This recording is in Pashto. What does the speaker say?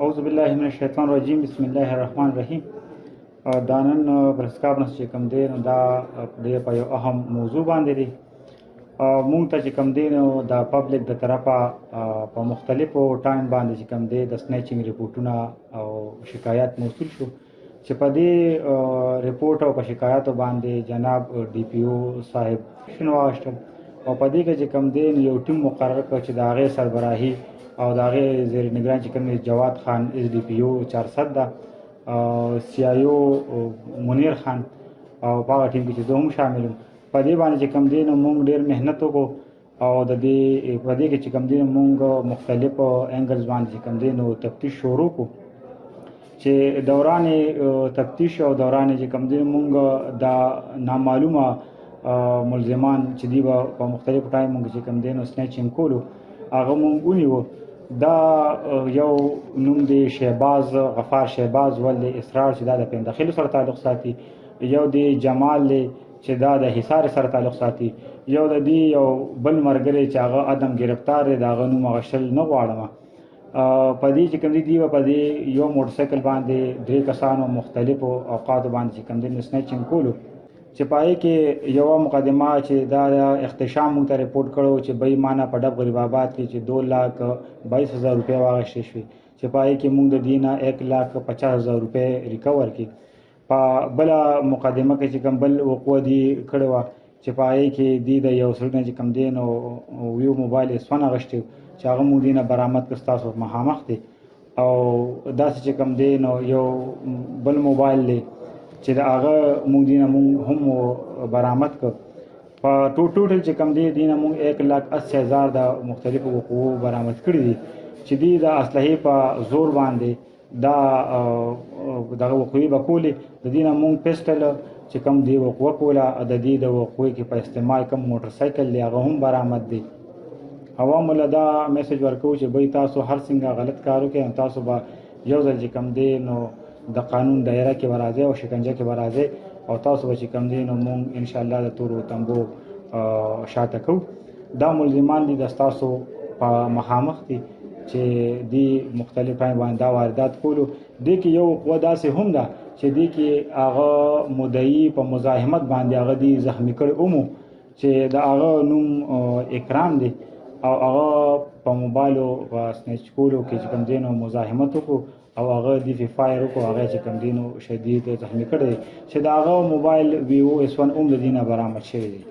اعوذ بالله من الشیطان الرجیم بسم الله الرحمن الرحیم. دا نن پریس کانفرنس چې کوم دی نو دا د په یو اهم موضوع باندې دی. مونږ ته چې کوم دی نو د پبلک د طرفه په مختلفو ټایم باندې چې کوم دی د سنیچینګ ریپورټونه او شکایات موصول شو چې په دې ریپورټ او په شکایاتو باندې جناب ډي پی او صاحب شنو واغشتل او په دې کې چې کوم دی یو ټیم مقرر کړ چې د هغې سربراهي او د هغې زیر نگران چې کوم جواد خان اس ډي پی او 400 ده، سی آی او منیر خان او په هغه ټیم کې چې دوه هم شامل وو. په دې باندې چې کوم دی نو موږ ډېر محنت وکړو او د دې په دې کې چې کوم دی موږ مختلفو انګلز باندې چې کوم دی نو تفتیش شروع کړو چې دوران تفتیش او دوران چې کوم دی موږ دا نامعلومه ملزمان چې دی په مختلفو ټایمونو کې چې کوم دی نو سنیچینګ کولو هغه موږ ونیوو. دا یو نوم دی شهباز غفار شهباز ول اسرار چې دا د پندخیلو سره تعلق ساتي، یو دی جمال چې دا د حصار سره تعلق ساتي، یو د دې یو بل مرګري چې هغه ادم گرفتار دی دا غنو مغشل نه غواړم. په دې چې کوم دی په دې یو موټر سایکل باندې درې کسانو مختلفو اوقات باندې چې کوم دی سنیچینګ کولو چې پای کې یو مقدمه چې دا اختشام مونږ ته ریپورټ کړو چې بې معنی په ډب غریب آباد کې چې 2,22,000 روپۍ واغشتې شوې چې پای کې مونږ د دې نه 1,50,000 روپۍ ریکور کړي. په بله مقدمه کې چې کوم بل وقوع دي کړې وه چې پای کې دې د یو سړي نه چې کوم دی نو یو موبایل S1 اغشتی چې هغه مونږ دې نه برآمد کړ ستاسو مخامخ دی، او داسې چې کوم دی نو یو بل موبایل دی چې د هغه مونږ دې نه مونږ هم برآمد کړ. په ټوټل چې کوم دی دې نه مونږ 1,80,000 د مختلفو وقوعو برآمد کړي دي چې دې د اسلحې په زور باندې دا دغه وقوعې به کولې. د دې نه مونږ پیسټل چې کوم دی وقوع کوله د دې د وقوعې کې په استعمال کوم موټر سایکل دی هغه هم برآمد دی. عوامو له دا میسج ورکوو چې بی تاسو هر څنګه غلط کار وکړئ تاسو به یو ځل چې کوم دی نو د قانون دایره کې به راځئ او شکنجه کې به راځئ او تاسو به چې کوم دی نو مونږ انشاءالله د تورو تنبو شاته کوو. دا ملزمان دي د ستاسو په مخامخ دي چې دی مختلف ټایم باندې دا واردات کولو. دې کې یو قوه داسې هم ده چې دې کې هغه مدعي په مزاحمت باندې هغه دی زخمي کړی اومو چې د هغه نوم اکرام دی او هغه په موبایلو په سنیچ کولو کې چې کوم دی نو مزاحمت وکړو او هغه دی فایر وکړو هغه چې کوم دی نو شدید زخمي کړی چې د هغه موبایل ویو S1 هم د دې نه برآمد شوی دی.